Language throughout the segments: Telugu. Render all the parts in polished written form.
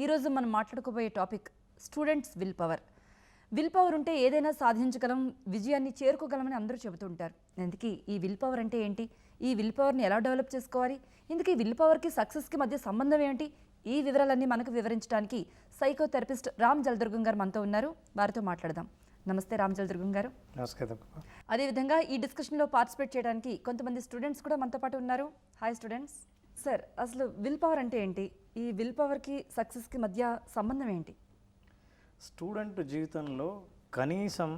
ఈరోజు మనం మాట్లాడుకోబోయే topic students will power. Will power ఉంటే ఏదైనా సాధించగలం, విజయాన్ని చేరుకోగలమని అందరూ చెబుతుంటారు. అందుకే ఈ విల్ పవర్ అంటే ఏంటి, ఈ విల్ పవర్ని ఎలా డెవలప్ చేసుకోవాలి, ఇందుకు ఈ విల్ పవర్కి సక్సెస్కి మధ్య సంబంధం ఏంటి, ఈ వివరాలన్నీ మనకు వివరించడానికి సైకోథెరపిస్ట్ రామ్ జలదుర్గం గారు మనతో ఉన్నారు. వారితో మాట్లాడదాం. నమస్తే రామ్ జలదుర్గం గారు. నమస్కారం. అదేవిధంగా ఈ డిస్కషన్లో పార్టిసిపేట్ చేయడానికి కొంతమంది స్టూడెంట్స్ కూడా మనతో పాటు ఉన్నారు. Hi students. సార్, అసలు విల్ పవర్ అంటే ఏంటి, ఈ విల్ పవర్కి సక్సెస్కి మధ్య సంబంధం ఏంటి? స్టూడెంట్ జీవితంలో కనీసం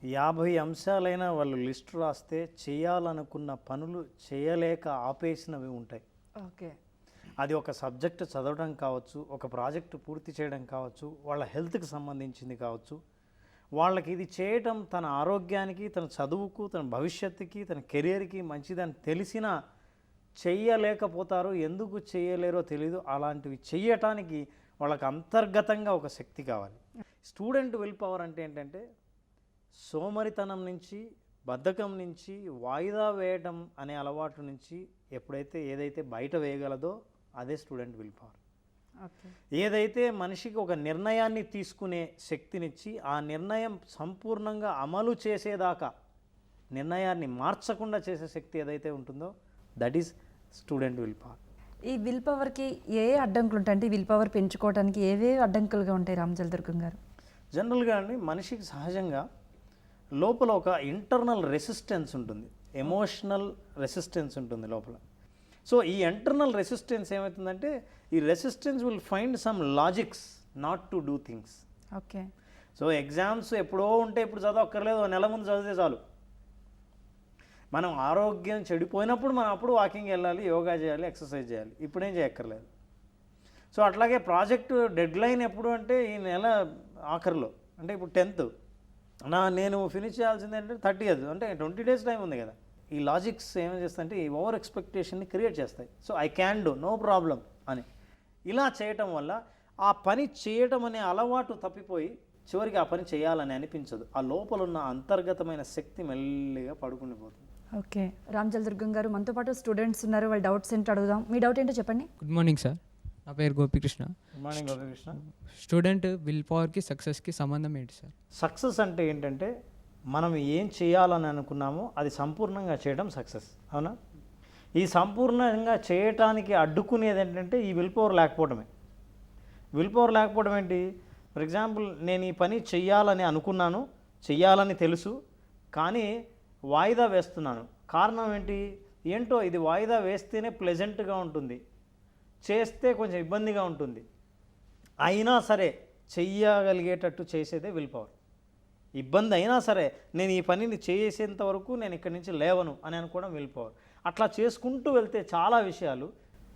50 అంశాలైనా వాళ్ళు లిస్ట్ రాస్తే చేయాలనుకున్న పనులు చేయలేక ఆపేసినవి ఉంటాయి. ఓకే. అది ఒక సబ్జెక్ట్ చదవడం కావచ్చు, ఒక ప్రాజెక్టు పూర్తి చేయడం కావచ్చు, వాళ్ళ హెల్త్కి సంబంధించింది కావచ్చు. వాళ్ళకి ఇది చేయటం తన ఆరోగ్యానికి, తన చదువుకు, తన భవిష్యత్తుకి, తన కెరియర్కి మంచిదని తెలిసినా చెయ్యలేకపోతారు. ఎందుకు చేయలేరో తెలీదు. అలాంటివి చెయ్యటానికి వాళ్ళకి అంతర్గతంగా ఒక శక్తి కావాలి. స్టూడెంట్ విల్ పవర్ అంటే ఏంటంటే సోమరితనం నుంచి, బద్ధకం నుంచి, వాయిదా వేయటం అనే అలవాటు నుంచి ఎప్పుడైతే ఏదైతే బయట వేయగలదో అదే స్టూడెంట్ విల్ పవర్. ఏదైతే మనిషికి ఒక నిర్ణయాన్ని తీసుకునే శక్తినిచ్చి ఆ నిర్ణయం సంపూర్ణంగా అమలు చేసేదాకా నిర్ణయాన్ని మార్చకుండా చేసే శక్తి ఏదైతే ఉంటుందో that is student will power. ఈ విల్ పవర్కి ఏ అడ్డంకులు ఉంటాయి, విల్ పవర్ పెంచుకోవడానికి ఏవేవి అడ్డంకులుగా ఉంటాయి రామ్ జలదుర్గం గారు? జనరల్గా అండి, మనిషికి సహజంగా లోపల ఒక ఇంటర్నల్ రెసిస్టెన్స్ ఉంటుంది, ఎమోషనల్ రెసిస్టెన్స్ ఉంటుంది లోపల. సో ఈ ఇంటర్నల్ రెసిస్టెన్స్ ఏమవుతుందంటే ఈ resistance will find some logics not to do things. Okay. So exams ఎప్పుడో ఉంటే ఇప్పుడు చదవక్కర్లేదు, నెల ముందు చదివితే చాలు. మనం ఆరోగ్యం చెడిపోయినప్పుడు మనం అప్పుడు వాకింగ్ వెళ్ళాలి, యోగా చేయాలి, ఎక్సర్సైజ్ చేయాలి. ఇప్పుడేం చేయక్కర్లేదు. సో అట్లాగే ప్రాజెక్టు డెడ్ లైన్ ఎప్పుడు అంటే ఈ నెల ఆఖరిలో, అంటే ఇప్పుడు 10th నేను ఫినిష్ చేయాల్సింది అంటే 30th, అంటే 20 days టైం ఉంది కదా. ఈ లాజిక్స్ ఏమేం చేస్తాయంటే ఈ ఓవర్ ఎక్స్పెక్టేషన్ని క్రియేట్ చేస్తాయి. So I can do, no problem అని ఇలా చేయటం వల్ల ఆ పని చేయటం అనే అలవాటు తప్పిపోయి చివరికి ఆ పని చేయాలని అనిపించదు. ఆ లోపల ఉన్న అంతర్గతమైన శక్తి మెల్లిగా పడుకునిపోతుంది. ఓకే. రామ్ జలదుర్గం గారు, మనతో పాటు స్టూడెంట్స్ ఉన్నారు. వాళ్ళ డౌట్స్ ఏంటో అడుగుదాం. మీ డౌట్ ఏంటో చెప్పండి. గుడ్ మార్నింగ్ సార్, నా పేరు Gopikrishna. Good morning Gopikrishna. Student will పవర్కి సక్సెస్కి సంబంధం ఏంటి సార్? సక్సెస్ అంటే ఏంటంటే మనం ఏం చేయాలని అనుకున్నామో అది సంపూర్ణంగా చేయడం సక్సెస్, అవునా? ఈ సంపూర్ణంగా చేయటానికి అడ్డుకునేది ఏంటంటే ఈ విల్ పవర్ లేకపోవడమే. విల్ పవర్ లేకపోవడం ఏంటి? ఫర్ ఎగ్జాంపుల్, నేను ఈ పని చెయ్యాలని అనుకున్నాను, చెయ్యాలని తెలుసు, కానీ వాయిదా వేస్తున్నాను. కారణం ఏంటో ఇది వాయిదా వేస్తేనే ప్లెజెంట్గా ఉంటుంది, చేస్తే కొంచెం ఇబ్బందిగా ఉంటుంది, అయినా సరే చెయ్యగలిగేటట్టు చేసేదే విల్ పవర్. ఇబ్బంది అయినా సరే నేను ఈ పనిని చేసేంత వరకు నేను ఇక్కడి నుంచి లేవను అని అనుకోవడం విల్ పవర్. అట్లా చేసుకుంటూ వెళ్తే చాలా విషయాలు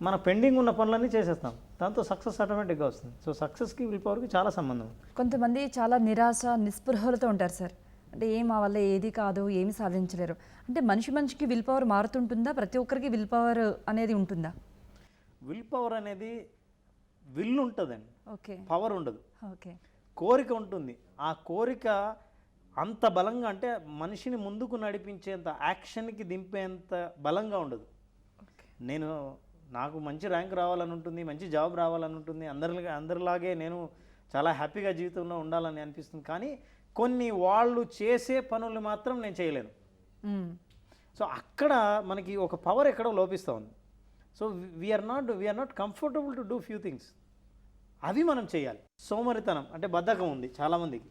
మన పెండింగ్ ఉన్న పనులన్నీ చేసేస్తాం, దాంతో సక్సెస్ ఆటోమేటిక్గా వస్తుంది. సో సక్సెస్కి విల్ పవర్కి చాలా సంబంధం. కొంతమంది చాలా నిరాశ, నిస్పృహలతో ఉంటారు సార్. అంటే మా వల్ల ఏది కాదు, ఏమి సాధించలేరు. అంటే మనిషికి విల్ పవర్ మారుతుంటుందా? ప్రతి ఒక్కరికి విల్ పవర్ అనేది ఉంటుందా? విల్ పవర్ అనేది విల్ ఉంటుందండి, ఓకే, పవర్ ఉండదు. ఓకే. కోరిక ఉంటుంది. ఆ కోరిక అంత బలంగా, అంటే మనిషిని ముందుకు నడిపించేంత, యాక్షన్కి దింపేంత బలంగా ఉండదు. నాకు మంచి ర్యాంక్ రావాలని ఉంటుంది, మంచి జాబ్ రావాలని ఉంటుంది, అందరిలాగే నేను చాలా హ్యాపీగా జీవితంలో ఉండాలని అనిపిస్తుంది, కానీ కొన్ని వాళ్ళు చేసే పనులు మాత్రం నేను చేయలేను. సో అక్కడ మనకి ఒక పవర్ ఎక్కడో లోపిస్తూ ఉంది. So we are not comfortable to do few things. అవి మనం చేయాలి. సోమరితనం అంటే బద్ధకం ఉంది చాలామందికి.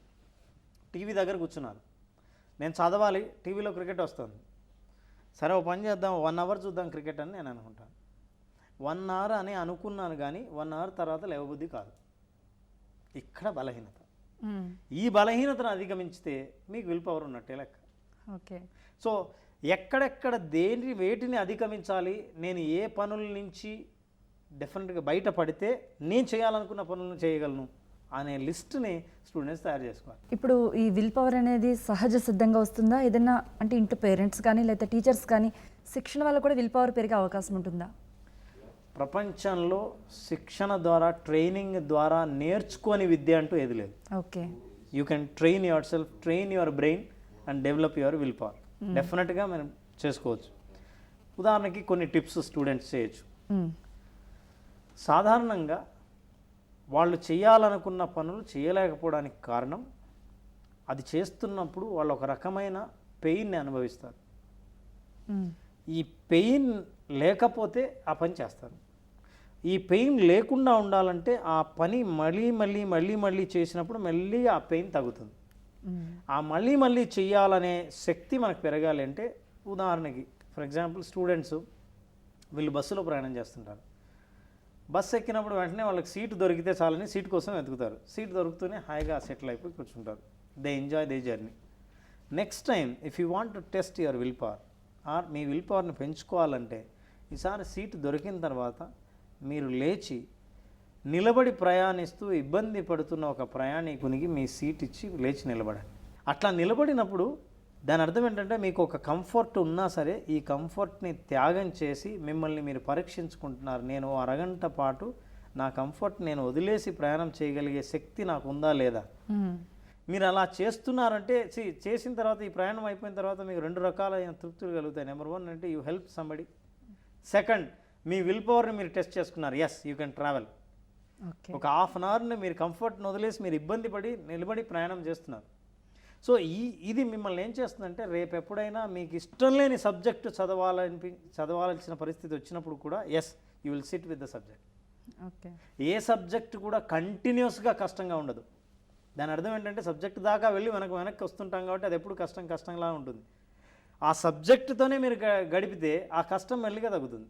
టీవీ దగ్గర కూర్చున్నారు, నేను చదవాలి, టీవీలో క్రికెట్ వస్తుంది, సరే ఓ పని చేద్దాం, 1 hour చూద్దాం క్రికెట్ అని నేను అనుకుంటాను. 1 hour అని అనుకున్నాను, కానీ 1 hour తర్వాత లేవబుద్ధి కాదు. ఇక్కడ బలహీనత. ఈ బలహీనతను అధిగమించితే మీకు విల్ పవర్ ఉన్నట్టే లెక్క. ఓకే. సో ఎక్కడెక్కడ వేటిని అధిగమించాలి, నేను ఏ పనుల నుంచి డెఫినెట్గా బయటపడితే నేను చేయాలనుకున్న పనులను చేయగలను అనే లిస్ట్ని స్టూడెంట్స్ తయారు చేసుకోవాలి. ఇప్పుడు ఈ విల్ పవర్ అనేది సహజ సిద్ధంగా వస్తుందా, ఏదైనా అంటే ఇంట్లో పేరెంట్స్ కానీ లేదా టీచర్స్ కానీ శిక్షణ వల్ల కూడా విల్ పవర్ పెరిగే అవకాశం ఉంటుందా? ప్రపంచంలో శిక్షణ ద్వారా, ట్రైనింగ్ ద్వారా నేర్చుకోని విద్య అంటూ ఏది లేదు. Okay. You can train your self, train your brain and develop your will power. డెఫినెట్గా మనం చేసుకోవచ్చు. ఉదాహరణకి కొన్ని టిప్స్ స్టూడెంట్స్ చేయొచ్చు. సాధారణంగా వాళ్ళు చేయాలనుకున్న పనులు చేయలేకపోవడానికి కారణం అది చేస్తున్నప్పుడు వాళ్ళు ఒక రకమైన పెయిన్ని అనుభవిస్తారు. ఈ పెయిన్ లేకపోతే ఆ పని చేస్తారు. ఈ పెయిన్ లేకుండా ఉండాలంటే ఆ పని మళ్ళీ చేసినప్పుడు మళ్ళీ ఆ పెయిన్ తగ్గుతుంది. ఆ మళ్ళీ చేయాలనే శక్తి మనకు పెరగాలి అంటే, ఉదాహరణకి ఫర్ ఎగ్జాంపుల్ స్టూడెంట్స్ వీళ్ళు బస్సులో ప్రయాణం చేస్తుంటారు. బస్సు ఎక్కినప్పుడు వెంటనే వాళ్ళకి సీటు దొరికితే చాలని సీటు కోసం వెతుకుతారు. సీటు దొరుకుతూనే హాయిగా సెటిల్ అయిపోయి కూర్చుంటారు. They enjoy the journey. Next time if you want to test your will power or మీ విల్ పవర్ని పెంచుకోవాలంటే, ఈసారి సీటు దొరికిన తర్వాత మీరు లేచి నిలబడి ప్రయాణిస్తూ ఇబ్బంది పడుతున్న ఒక ప్రయాణికునికి మీ సీట్ ఇచ్చి లేచి నిలబడండి. అట్లా నిలబడినప్పుడు దాని అర్థం ఏంటంటే, మీకు ఒక కంఫర్ట్ ఉన్నా సరే ఈ కంఫర్ట్ని త్యాగం చేసి మిమ్మల్ని మీరు పరీక్షించుకుంటున్నారు. నేను అరగంట పాటు నా కంఫర్ట్ నేను వదిలేసి ప్రయాణం చేయగలిగే శక్తి నాకు ఉందా లేదా. మీరు అలా చేస్తున్నారంటే చేసిన తర్వాత ఈ ప్రయాణం అయిపోయిన తర్వాత మీకు 2 రకాలైన తృప్తులు కలుగుతాయి. నెంబర్ 1 అంటే యూ హెల్ప్ సంబడి. సెకండ్, మీ విల్ పవర్ని మీరు టెస్ట్ చేసుకున్నారు. Yes you can travel. ఒక హాఫ్ అన్ అవర్ని మీరు కంఫర్ట్ని వదిలేసి మీరు ఇబ్బంది పడి నిలబడి ప్రయాణం చేస్తున్నారు. సో ఇది మిమ్మల్ని ఏం చేస్తుందంటే, రేపు ఎప్పుడైనా మీకు ఇష్టం లేని సబ్జెక్టు చదవాల్సిన పరిస్థితి వచ్చినప్పుడు కూడా yes you will sit with the subject. ఏ సబ్జెక్ట్ కూడా కంటిన్యూస్గా కష్టంగా ఉండదు. దాని అర్థం ఏంటంటే, సబ్జెక్ట్ దాకా వెళ్ళి వెనక్కి వస్తుంటాం కాబట్టి అది ఎప్పుడు కష్టంలా ఉంటుంది. ఆ సబ్జెక్టుతోనే మీరు గడిపితే ఆ కష్టం మెల్లిగా తగ్గుతుంది.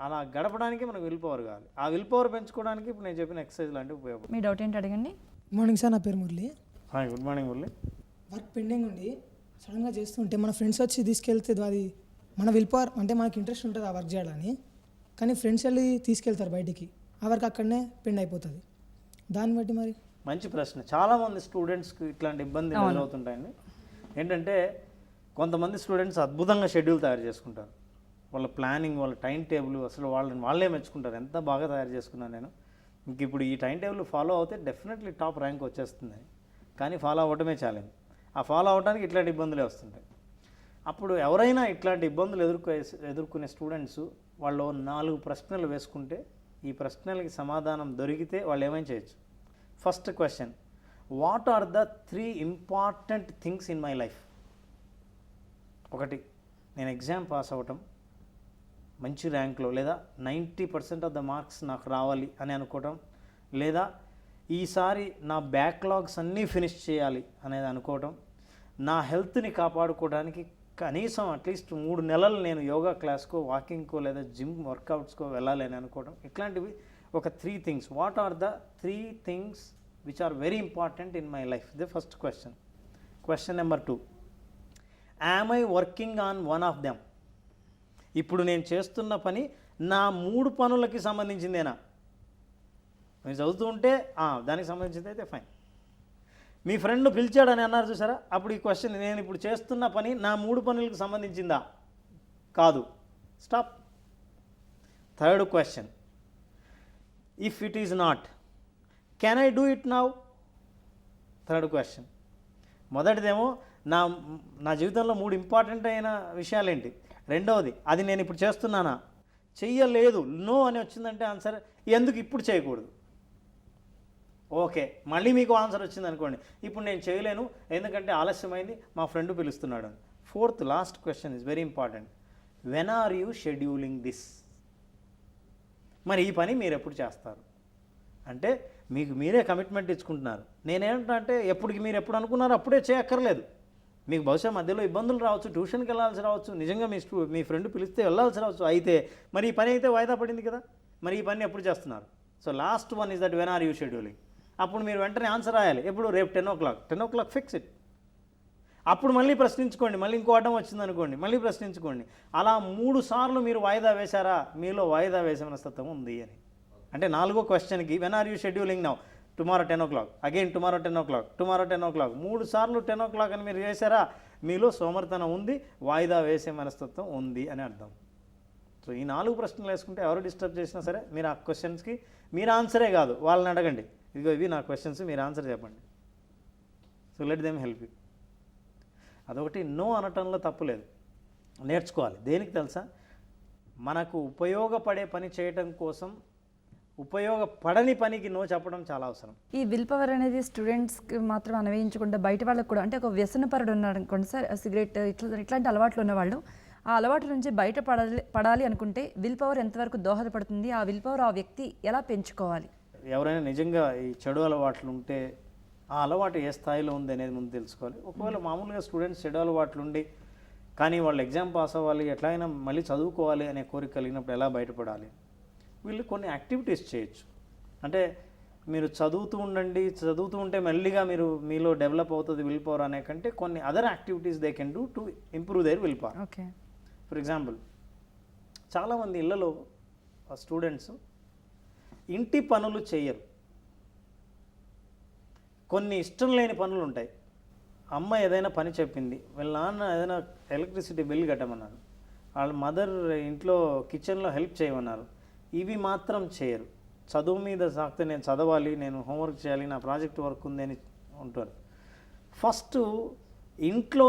అలా గడపడానికి మనకు విల్ పవర్ కావాలి. ఆ విల్ పవర్ పెంచుకోవడానికి ఇప్పుడు నేను చెప్పిన ఎక్సర్సైజ్ లాంటివి ఉపయోగపడుతుంది. మీ డౌట్ ఏంటి అడగండి. మార్నింగ్ సార్, నా పేరు Murali. Hi, good morning Murali. Work pending ఉండి సడన్గా చేస్తుంటే మన ఫ్రెండ్స్ వచ్చి తీసుకెళ్తే అది మన విల్ పవర్, అంటే మనకి ఇంట్రెస్ట్ ఉంటుంది ఆ వర్క్ చేయాలని, కానీ ఫ్రెండ్స్ వెళ్ళి తీసుకెళ్తారు బయటికి, ఆ వర్క్ అక్కడనే పెండ్ అయిపోతుంది. దాన్ని బట్టి మరి మంచి ప్రశ్న. చాలామంది స్టూడెంట్స్కి ఇట్లాంటి ఇబ్బంది ఎదురవుతుంటాయండి. ఏంటంటే, కొంతమంది స్టూడెంట్స్ అద్భుతంగా షెడ్యూల్ తయారు చేసుకుంటారు. వాళ్ళ ప్లానింగ్, వాళ్ళ టైం టేబుల్ అసలు వాళ్ళే మెచ్చుకుంటారు. ఎంత బాగా తయారు చేసుకున్నాను నేను, ఇంక ఇప్పుడు ఈ టైం టేబుల్ ఫాలో అవుతే డెఫినెట్లీ టాప్ ర్యాంక్ వచ్చేస్తుంది. కానీ ఫాలో అవ్వటమే ఛాలెంజ్. ఆ ఫాలో అవ్వడానికి ఇట్లాంటి ఇబ్బందులే వస్తుంటాయి. అప్పుడు ఎవరైనా ఇట్లాంటి ఇబ్బందులు ఎదుర్కొనే స్టూడెంట్స్ వాళ్ళు 4 ప్రశ్నలు వేసుకుంటే, ఈ ప్రశ్నలకి సమాధానం దొరికితే వాళ్ళు ఏమైనా చేయొచ్చు. First question, what are the 3 important things in my life? ఒకటి, నేను ఎగ్జామ్ పాస్ అవ్వటం, మంచి ర్యాంక్లో లేదా 90% ఆఫ్ ద మార్క్స్ నాకు రావాలి అని అనుకోవటం, లేదా ఈసారి నా బ్యాక్లాగ్స్ అన్నీ ఫినిష్ చేయాలి అనేది అనుకోవటం, నా హెల్త్ని కాపాడుకోవడానికి కనీసం అట్లీస్ట్ 3 నెలలు నేను యోగా క్లాస్కో, వాకింగ్కో లేదా జిమ్ వర్కౌట్స్కో వెళ్ళాలి అని అనుకోవడం. ఇట్లాంటివి ఒక 3 things. What are the 3 things which are very important in my life? The first question. Question number 2, am I working on one of them? ఇప్పుడు నేను చేస్తున్న పని నా 3 పనులకి సంబంధించిందేనా? మీరు చదువుతూ ఉంటే దానికి సంబంధించింది అయితే ఫైన్. మీ ఫ్రెండ్ పిలిచాడని అన్నారు చూసారా, అప్పుడు ఈ క్వశ్చన్, నేను ఇప్పుడు చేస్తున్న పని నా 3 పనులకు సంబంధించిందా? కాదు. Stop. Third question, if it is not, can I do it now? Third question. మొదటిదేమో నా జీవితంలో 3 ఇంపార్టెంట్ అయిన విషయాలేంటి. రెండవది, అది నేను ఇప్పుడు చేస్తున్నానా? చెయ్యలేదు, నో అని వచ్చిందంటే ఆన్సర్ ఎందుకు ఇప్పుడు చేయకూడదు. ఓకే, మళ్ళీ మీకు ఆన్సర్ వచ్చింది అనుకోండి, ఇప్పుడు నేను చేయలేను ఎందుకంటే ఆలస్యమైంది, మా ఫ్రెండ్ పిలుస్తున్నాడు అని. Fourth last question is very important, when are you scheduling this? మరి ఈ పని మీరు ఎప్పుడు చేస్తారు అంటే మీకు మీరే కమిట్మెంట్ ఇచ్చుకుంటున్నారు. నేనేంటంటే ఎప్పటికి మీరు ఎప్పుడు అనుకున్నారో అప్పుడే చేయక్కర్లేదు. మీకు బహుశా మధ్యలో ఇబ్బందులు రావచ్చు, ట్యూషన్కి వెళ్ళాల్సి రావచ్చు, నిజంగా మీ ఫ్రెండ్ పిలిస్తే వెళ్ళాల్సి రావచ్చు. అయితే మరి ఈ పని అయితే వాయిదా పడింది కదా, మరి ఈ పని ఎప్పుడు చేస్తున్నారు? So last one is that when are you scheduling. అప్పుడు మీరు వెంటనే ఆన్సర్ రాయాలి. ఎప్పుడు? రేపు 10 o'clock. 10 o'clock fix it. అప్పుడు మళ్ళీ ప్రశ్నించుకోండి, మళ్ళీ ఇంకో అడ్డం వచ్చిందనుకోండి, మళ్ళీ ప్రశ్నించుకోండి. అలా 3 సార్లు మీరు వాయిదా వేశారా, మీలో వాయిదా వేసే మనస్తత్వం ఉంది అని. అంటే 4వ క్వశ్చన్కి when are you scheduling now? Tomorrow 10 o'clock, again tomorrow 10 o'clock, tomorrow 10 o'clock. 3 సార్లు 10 o'clock అని మీరు చేశారా, మీలో సోమర్తనం ఉంది, వాయిదా వేసే మనస్తత్వం ఉంది అని అర్థం. సో ఈ 4 ప్రశ్నలు వేసుకుంటే ఎవరు డిస్టర్బ్ చేసినా సరే మీరు ఆ క్వశ్చన్స్కి మీరు ఆన్సరే కాదు, వాళ్ళని అడగండి, ఇదిగో ఇవి నా క్వశ్చన్స్, మీరు ఆన్సర్ చెప్పండి. So let them help you. అదొకటి, నో అనటంలో తప్పులేదు, నేర్చుకోవాలి. దేనికి తెలుసా? మనకు ఉపయోగపడే పని చేయటం కోసం ఉపయోగపడని పనికి నో చెప్పడం చాలా అవసరం. ఈ విల్ పవర్ అనేది స్టూడెంట్స్కి మాత్రం అన్వయించకుండా బయట వాళ్ళకి కూడా, అంటే ఒక వ్యసనపరుడు ఉన్నాడు అనుకోండి సార్, సిగరెట్ ఇట్లాంటి అలవాట్లు ఉన్నవాళ్ళు ఆ అలవాటు నుంచి బయట పడాలి అనుకుంటే విల్ పవర్ ఎంతవరకు దోహదపడుతుంది, ఆ విల్ పవర్ ఆ వ్యక్తి ఎలా పెంచుకోవాలి? ఎవరైనా నిజంగా ఈ చెడు అలవాట్లు ఉంటే ఆ అలవాటు ఏ స్థాయిలో ఉంది అనేది ముందు తెలుసుకోవాలి. ఒకవేళ మామూలుగా స్టూడెంట్స్ చెడు అలవాట్లు ఉండి కానీ వాళ్ళు ఎగ్జామ్ పాస్ అవ్వాలి, ఎట్లయినా మళ్ళీ చదువుకోవాలి అనే కోరిక కలిగినప్పుడు ఎలా బయటపడాలి, వీళ్ళు కొన్ని యాక్టివిటీస్ చేయొచ్చు. అంటే మీరు చదువుతూ ఉంటే మెల్లిగా మీలో డెవలప్ అవుతుంది విల్ పవర్ అనే కంటే కొన్ని other activities they can do to improve their will power. Okay, for example, చాలామంది ఇళ్లలో స్టూడెంట్స్ ఇంటి పనులు చేయరు. కొన్ని ఇష్టం లేని పనులు ఉంటాయి. అమ్మ ఏదైనా పని చెప్పింది, వీళ్ళ నాన్న ఏదైనా ఎలక్ట్రిసిటీ బిల్ కట్టమన్నారు, వాళ్ళ మదర్ ఇంట్లో కిచెన్లో హెల్ప్ చేయమన్నారు, ఇవి మాత్రం చేయరు. చదువు మీద సాగితే నేను చదవాలి, నేను హోంవర్క్ చేయాలి, నా ప్రాజెక్ట్ వర్క్ ఉంది అని ఉంటారు. ఫస్ట్ ఇంట్లో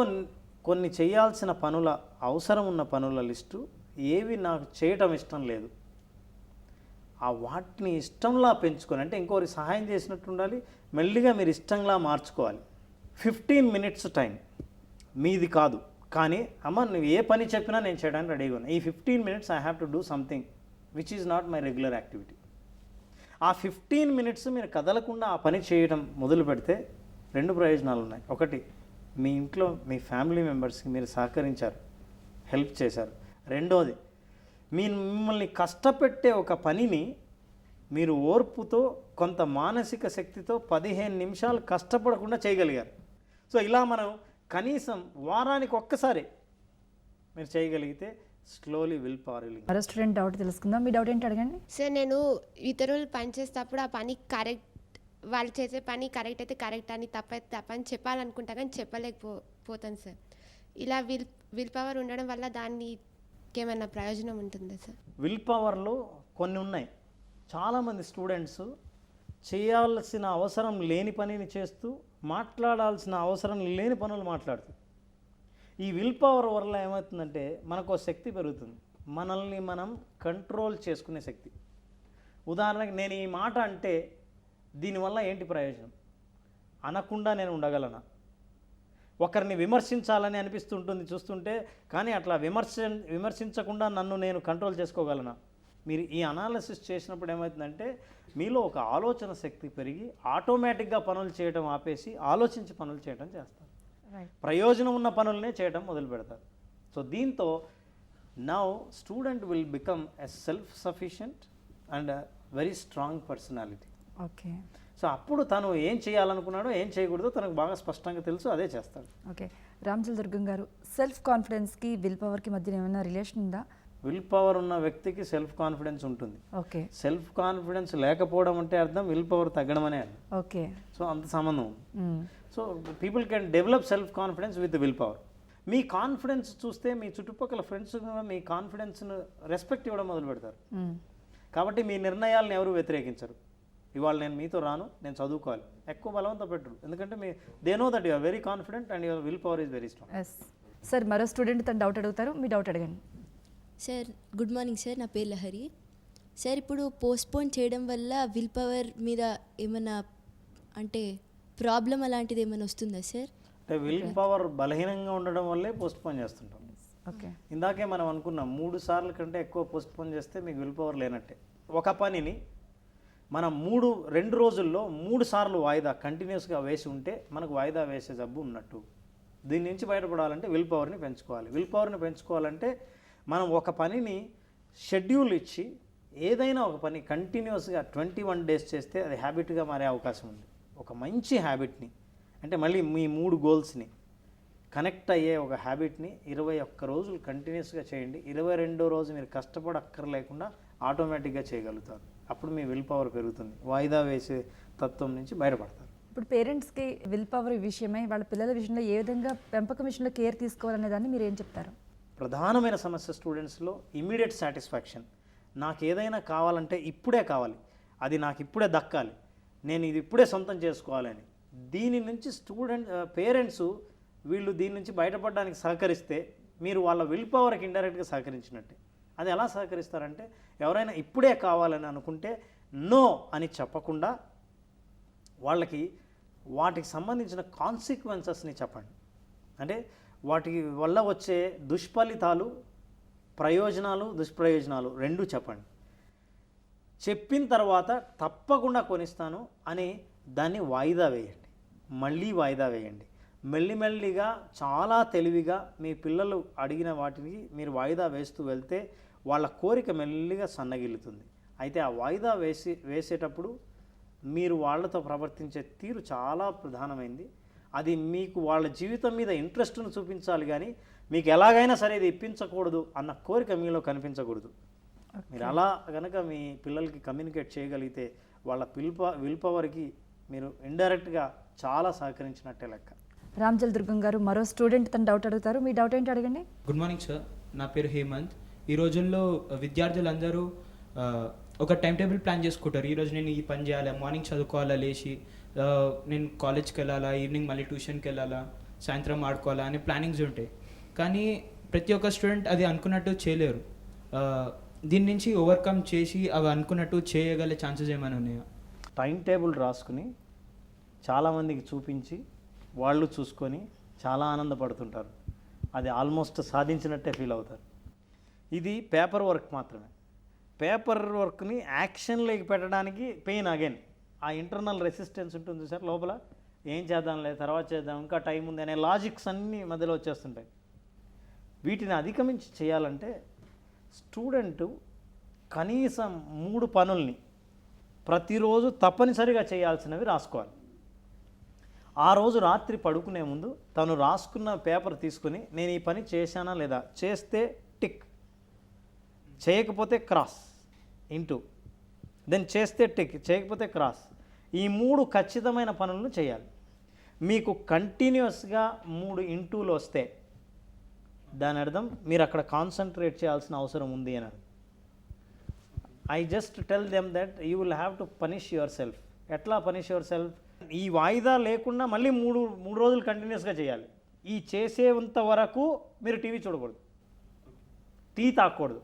కొన్ని చేయాల్సిన పనుల, అవసరం ఉన్న పనుల లిస్టు ఏవి నాకు చేయటం ఇష్టం లేదు, ఆ వాటిని ఇష్టంలా పెంచుకొని, అంటే ఇంకోరికి సహాయం చేసినట్టు ఉండాలి, మెల్లిగా మీరు ఇష్టంలా మార్చుకోవాలి. 15 minutes టైం మీది కాదు, కానీ అమ్మ నువ్వు ఏ పని చెప్పినా నేను చేయడానికి రెడీగా ఉన్నా. ఈ 15 minutes I have to do something which is not my regular activity. ఆ 15 minutes మీరు కదలకుండా ఆ పని చేయడం మొదలు పెడితే 2 ప్రయోజనాలు ఉన్నాయి. ఒకటి, మీ ఇంట్లో మీ ఫ్యామిలీ మెంబర్స్కి మీరు సహకరించారు, హెల్ప్ చేశారు. రెండోది, మిమ్మల్ని కష్టపెట్టే ఒక పనిని మీరు ఓర్పుతో, కొంత మానసిక శక్తితో 15 నిమిషాలు కష్టపడకుండా చేయగలిగారు. సో ఇలా మనం కనీసం వారానికి ఒక్కసారి మీరు చేయగలిగితే స్లోలీ విల్ పవర్. మరో స్టూడెంట్ డౌట్ తెలుసుకుందాం. మీ డౌట్ ఏంటి అడగండి. సార్, నేను ఇతరులు పని చేసేటప్పుడు ఆ పని కరెక్ట్, వాళ్ళు చేసే పని కరెక్ట్ అయితే కరెక్ట్ అని, తప్పైతే తప్పని చెప్పాలనుకుంటా కానీ చెప్పలేకపోతాను సార్. ఇలా విల్ పవర్ ఉండడం వల్ల దానికి ఏమైనా ప్రయోజనం ఉంటుందా సార్? విల్ పవర్లో కొన్ని ఉన్నాయి. చాలామంది స్టూడెంట్స్ చేయాల్సిన అవసరం లేని పనిని చేస్తూ, మాట్లాడాల్సిన అవసరం లేని పనులు మాట్లాడుతుంది. ఈ విల్ పవర్ వల్ల ఏమవుతుందంటే మనకు శక్తి పెరుగుతుంది, మనల్ని మనం కంట్రోల్ చేసుకునే శక్తి. ఉదాహరణకి, నేను ఈ మాట అంటే దీనివల్ల ఏంటి ప్రయోజనం, అనకుండా నేను ఉండగలనా? ఒకరిని విమర్శించాలని అనిపిస్తుంటుంది చూస్తుంటే, కానీ అట్లా విమర్శించకుండా నన్ను నేను కంట్రోల్ చేసుకోగలనా? మీరు ఈ అనాలిసిస్ చేసినప్పుడు ఏమవుతుందంటే మీలో ఒక ఆలోచన శక్తి పెరిగి ఆటోమేటిక్గా పనులు చేయడం ఆపేసి ఆలోచించి పనులు చేయడం చేస్తారు. ప్రయోజనం ఉన్న పనులనే చేయడం మొదలు పెడతారు. సో దీంతో now student will become a self sufficient and very strong personality. Okay, so అప్పుడు తను ఏం చేయాలనుకున్నాడో ఏం చేయకూడదో తనకు బాగా స్పష్టంగా తెలుసు, అదే చేస్తాడు. ఓకే, రామచల్ దుర్గం గారు, సెల్ఫ్ కాన్ఫిడెన్స్కి విల్ పవర్కి మధ్య ఏమైనా రిలేషన్ ఉందా? విల్ పవర్ ఉన్న వ్యక్తికి సెల్ఫ్ కాన్ఫిడెన్స్ ఉంటుంది. ఓకే, సెల్ఫ్ కాన్ఫిడెన్స్ లేకపోవడం అంటే అర్థం విల్ పవర్ తగ్గడం అనే అర్థం. ఓకే, సో అంత సంబంధం ఉంది. So people can develop self confidence with will power. Me confidence చూస్తే మీ చుట్టుపక్కల ఫ్రెండ్స్ కూడా మీ కాన్ఫిడెన్స్ను రెస్పెక్ట్ ఇవ్వడం మొదలు పెడతారు. కాబట్టి మీ నిర్ణయాలను ఎవరు వ్యతిరేకించరు. ఇవాళ నేను మీతో రాను, నేను చదువుకోవాలి, ఎక్కువ బలవంతం పెట్టరు. ఎందుకంటే they know that you are very confident and your will power is very strong. Yes sir, మరో స్టూడెంట్ తను డౌట్ అడుగుతారు. మీ డౌట్ అడగండి. సార్, గుడ్ మార్నింగ్ సార్, నా పేరు లహరి. సార్, ఇప్పుడు పోస్ట్పోన్ చేయడం వల్ల విల్ పవర్ మీద ఏమైనా అంటే ప్రాబ్లం అలాంటిది ఏమైనా వస్తుందా సార్? అంటే విల్ పవర్ బలహీనంగా ఉండడం వల్లే పోస్ట్పోన్ చేస్తుంటాం. ఓకే, ఇందాకే మనం అనుకున్నాం 3 సార్లు కంటే ఎక్కువ పోస్ట్పోన్ చేస్తే మీకు విల్ పవర్ లేనట్టే. ఒక పనిని మనం 2 రోజుల్లో 3 సార్లు వాయిదా కంటిన్యూస్గా వేసి ఉంటే మనకు వాయిదా వేసే జబ్బు ఉన్నట్టు. దీని నుంచి బయటపడాలంటే విల్ పవర్ని పెంచుకోవాలి. విల్ పవర్ని పెంచుకోవాలంటే మనం ఒక పనిని షెడ్యూల్ ఇచ్చి ఏదైనా ఒక పని కంటిన్యూస్గా 21 days చేస్తే అది హ్యాబిట్గా మారే అవకాశం ఉంది. ఒక మంచి హ్యాబిట్ని, అంటే మళ్ళీ మీ 3 గోల్స్ని కనెక్ట్ అయ్యే ఒక హ్యాబిట్ని 21 రోజులు కంటిన్యూస్గా చేయండి. 22వ రోజు మీరు కష్టపడక్కర్లేకుండా ఆటోమేటిక్గా చేయగలుగుతారు. అప్పుడు మీ విల్ పవర్ పెరుగుతుంది, వాయిదా వేసే తత్వం నుంచి బయటపడతారు. ఇప్పుడు పేరెంట్స్కి విల్ పవర్ విషయమై వాళ్ళ పిల్లల విషయంలో ఏ విధంగా పెంపకం విషయంలో కేర్ తీసుకోవాలనే దాన్ని మీరు ఏం చెప్తారు? ప్రధానమైన సమస్య స్టూడెంట్స్లో ఇమ్మీడియట్ సాటిస్ఫాక్షన్. నాకు ఏదైనా కావాలంటే ఇప్పుడే కావాలి, అది నాకు ఇప్పుడే దక్కాలి, నేను ఇది ఇప్పుడే సొంతం చేసుకోవాలని. దీని నుంచి పేరెంట్స్ వీళ్ళు దీని నుంచి బయటపడడానికి సహకరిస్తే మీరు వాళ్ళ విల్ పవర్కి ఇండైరెక్ట్గా సహకరించినట్టే. అది ఎలా సహకరిస్తారంటే, ఎవరైనా ఇప్పుడే కావాలని అనుకుంటే నో అని చెప్పకుండా వాళ్ళకి వాటికి సంబంధించిన కాన్సిక్వెన్సెస్ని చెప్పండి. అంటే వాటి వల్ల వచ్చే దుష్ఫలితాలు, ప్రయోజనాలు, దుష్ప్రయోజనాలు రెండూ చెప్పండి. చెప్పిన తర్వాత తప్పకుండా కొనిస్తాను అని దాన్ని వాయిదా వేయండి, మళ్ళీ వాయిదా వేయండి. మెల్లిమెల్లిగా చాలా తెలివిగా మీ పిల్లలు అడిగిన వాటికి మీరు వాయిదా వేస్తూ వెళ్తే వాళ్ళ కోరిక మెల్లిగా సన్నగిల్లుతుంది. అయితే ఆ వాయిదా వేసేటప్పుడు మీరు వాళ్ళతో ప్రవర్తించే తీరు చాలా ప్రధానమైంది. అది మీకు వాళ్ళ జీవితం మీద ఇంట్రెస్ట్ను చూపించాలి, కానీ మీకు ఎలాగైనా సరే ఇది ఇప్పించకూడదు అన్న కోరిక మీలో కనిపించకూడదు. మీరు అలా కనుక మీ పిల్లలకి కమ్యూనికేట్ చేయగలిగితే వాళ్ళ విల్ పవర్కి మీరు ఇండైరెక్ట్గా చాలా సహకరించినట్టే లెక్క. రామ్జల్ దుర్గం గారు, మరో స్టూడెంట్ తన డౌట్ అడుగుతారు. మీ డౌట్ ఏంటి అడగండి. గుడ్ మార్నింగ్ సార్, నా పేరు హేమంత్. ఈ రోజుల్లో విద్యార్థులందరూ ఒక టైం టేబుల్ ప్లాన్ చేసుకుంటారు. ఈరోజు నేను ఈ పని చేయాలా, మార్నింగ్ చదువుకోవాలా, లేచి నేను కాలేజ్కి వెళ్ళాలా, ఈవినింగ్ మళ్ళీ ట్యూషన్కి వెళ్ళాలా, సాయంత్రం ఆడుకోవాలా అని ప్లానింగ్స్ ఉంటాయి. కానీ ప్రతి ఒక్క స్టూడెంట్ అది అనుకున్నట్టు చేయలేరు. దీని నుంచి ఓవర్కమ్ చేసి అవి అనుకున్నట్టు చేయగల ఛాన్సెస్ ఏమైనా ఉన్నాయా? టైం టేబుల్ రాసుకుని చాలామందికి చూపించి వాళ్ళు చూసుకొని చాలా ఆనందపడుతుంటారు. అది ఆల్మోస్ట్ సాధించినట్టే ఫీల్ అవుతారు. ఇది పేపర్ వర్క్ మాత్రమే. పేపర్ వర్క్ని యాక్షన్లోకి పెట్టడానికి పెయిన్ అగైన్ ఆ ఇంటర్నల్ రెసిస్టెన్స్ ఉంటుంది సార్ లోపల. ఏం చేద్దాంలే, తర్వాత చేద్దాం, ఇంకా టైం ఉంది అనే లాజిక్స్ అన్నీ మధ్యలో వచ్చేస్తుంటాయి. వీటిని అధిగమించి చేయాలంటే స్టూడెంటు కనీసం 3 పనుల్ని ప్రతిరోజు తప్పనిసరిగా చేయాల్సినవి రాసుకోవాలి. ఆ రోజు రాత్రి పడుకునే ముందు తను రాసుకున్న పేపర్ తీసుకుని నేను ఈ పని చేశానా లేదా, చేస్తే టిక్, చేయకపోతే క్రాస్, ఇంటూ, దెన్ చేస్తే టిక్, చేయకపోతే క్రాస్. ఈ 3 ఖచ్చితమైన పనులను చేయాలి. మీకు కంటిన్యూస్గా 3 ఇంటూలు వస్తే దాని అర్థం మీరు అక్కడ కాన్సన్ట్రేట్ చేయాల్సిన అవసరం ఉంది అని. I just tell them that you will have to punish your self. ఎట్లా పనిష్ యువర్ సెల్ఫ్? ఈ వాయిదా లేకుండా మళ్ళీ మూడు రోజులు కంటిన్యూస్గా చేయాలి. ఈ చేసేంత వరకు మీరు టీవీ చూడకూడదు, టీ తాగకూడదు,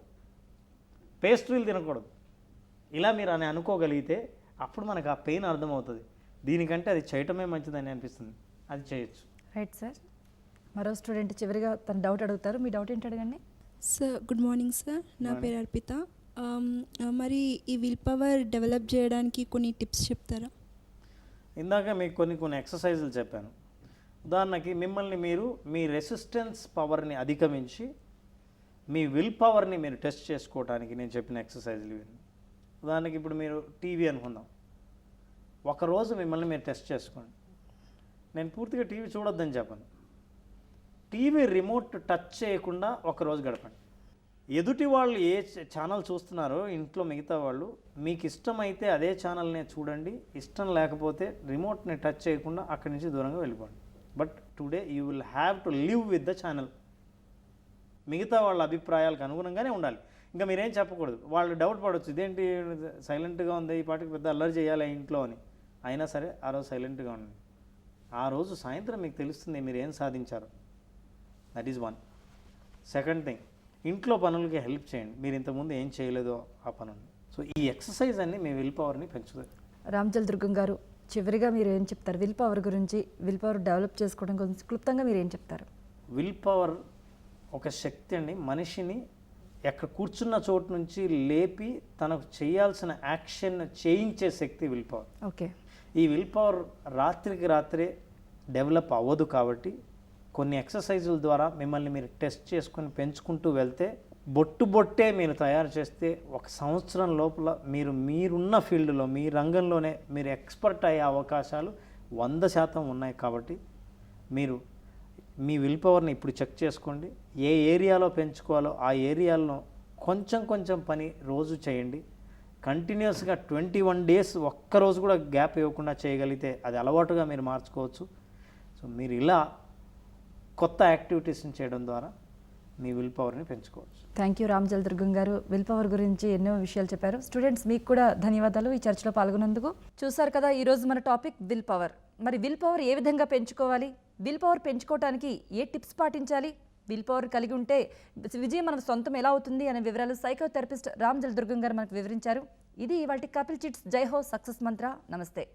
పేస్ట్రీలు తినకూడదు. ఇలా మీరు అని అనుకోగలిగితే అప్పుడు మనకు ఆ పెయిన్ అర్థమవుతుంది. దీనికంటే అది చేయటమే మంచిదని అనిపిస్తుంది, అది చేయొచ్చు. Right sir. మరో స్టూడెంట్ చివరిగా తన డౌట్ అడుగుతారు. మీ డౌట్ ఏంటి అడగండి. సార్ గుడ్ మార్నింగ్ సార్, నా పేరు అర్పిత. మరి ఈ విల్ పవర్ డెవలప్ చేయడానికి కొన్ని టిప్స్ చెప్తారా? ఇందాక మీకు కొన్ని ఎక్సర్సైజులు చెప్పాను. ఉదాహరణకి మిమ్మల్ని మీరు మీ రెసిస్టెన్స్ పవర్ని అధిగమించి మీ విల్ పవర్ని మీరు టెస్ట్ చేసుకోవడానికి నేను చెప్పిన ఎక్సర్సైజులు ఇవి. ఉదాహరణకి ఇప్పుడు మీరు టీవీ అనుకుందాం. ఒకరోజు మిమ్మల్ని మీరు టెస్ట్ చేసుకోండి. నేను పూర్తిగా టీవీ చూడొద్దని చెప్పను. టీవీ రిమోట్ టచ్ చేయకుండా ఒకరోజు గడపండి. ఎదుటి వాళ్ళు ఏ ఛానల్ చూస్తున్నారో ఇంట్లో మిగతా వాళ్ళు, మీకు ఇష్టమైతే అదే ఛానల్నే చూడండి, ఇష్టం లేకపోతే రిమోట్ని టచ్ చేయకుండా అక్కడి నుంచి దూరంగా వెళ్ళిపోండి. But today you will have to live with the channel. మిగతా వాళ్ళ అభిప్రాయాలకు అనుగుణంగానే ఉండాలి. ఇంకా మీరేం చెప్పకూడదు. వాళ్ళు డౌట్ పడవచ్చు, ఇదేంటి సైలెంట్గా ఉంది, ఈ పాటికి పెద్ద అల్లరి చేయాలి ఇంట్లో అని. అయినా సరే ఆ రోజు సైలెంట్గా ఉండండి. ఆ రోజు సాయంత్రం మీకు తెలుస్తుంది మీరు ఏం సాధించారు. That is one. Second thing, ఇంట్లో పనులకి హెల్ప్ చేయండి. మీరు ఇంతకుముందు ఏం చేయలేదో ఆ పనులు. సో ఈ ఎక్సర్సైజ్ అన్ని మీ విల్ పవర్ని పెంచుతుంది. రామ్జల్ దుర్గం గారు, చివరిగా మీరు ఏం చెప్తారు? విల్ పవర్ గురించి, విల్ పవర్ డెవలప్ చేసుకోవడం గురించి క్లుప్తంగా మీరు ఏం చెప్తారు? విల్ పవర్ ఒక శక్తి అండి. మనిషిని ఎక్కడ కూర్చున్న చోటు నుంచి లేపి తనకు చేయాల్సిన యాక్షన్ చేయించే శక్తి విల్ పవర్. ఓకే. ఈ విల్ పవర్ రాత్రికి రాత్రే డెవలప్ అవ్వదు. కాబట్టి కొన్ని ఎక్సర్సైజుల ద్వారా మిమ్మల్ని మీరు టెస్ట్ చేసుకొని పెంచుకుంటూ వెళ్తే, బొట్టే మీరు తయారు చేస్తే 1 సంవత్సరం లోపల మీరున్న ఫీల్డ్లో, మీ రంగంలోనే మీరు ఎక్స్పర్ట్ అయ్యే అవకాశాలు 100% ఉన్నాయి. కాబట్టి మీరు మీ విల్ పవర్ని ఇప్పుడు చెక్ చేసుకోండి. ఏ ఏరియాలో పెంచుకోవాలో ఆ ఏరియాలో కొంచెం పని రోజు చేయండి. కంటిన్యూస్గా 21 డేస్ ఒక్కరోజు కూడా గ్యాప్ ఇవ్వకుండా చేయగలిగితే అది అలవాటుగా మీరు మార్చుకోవచ్చు. సో మీరు ఇలా కొత్త యాక్టివిటీస్ని చేయడం ద్వారా మీ విల్ పవర్ని పెంచుకోవచ్చు. థ్యాంక్ యూ రామ్జల్ దుర్గం గారు. విల్ పవర్ గురించి ఎన్నో విషయాలు చెప్పారు. స్టూడెంట్స్, మీకు కూడా ధన్యవాదాలు ఈ చర్చలో పాల్గొన్నందుకు. చూసారు కదా, ఈరోజు మన టాపిక్ విల్ పవర్. మరి విల్ పవర్ ఏ విధంగా పెంచుకోవాలి, విల్ పవర్ పెంచుకోవడానికి ఏ టిప్స్ పాటించాలి, విల్ పవర్ కలిగి ఉంటే విజయం మన సొంతం ఎలా అవుతుంది అనే వివరాలు సైకోథెరపిస్ట్ రామ్జల్ దుర్గం గారు మనకు వివరించారు. ఇది ఇవాల్టి కపిల్ చిట్స్. జై హో, సక్సెస్ మంత్ర. నమస్తే.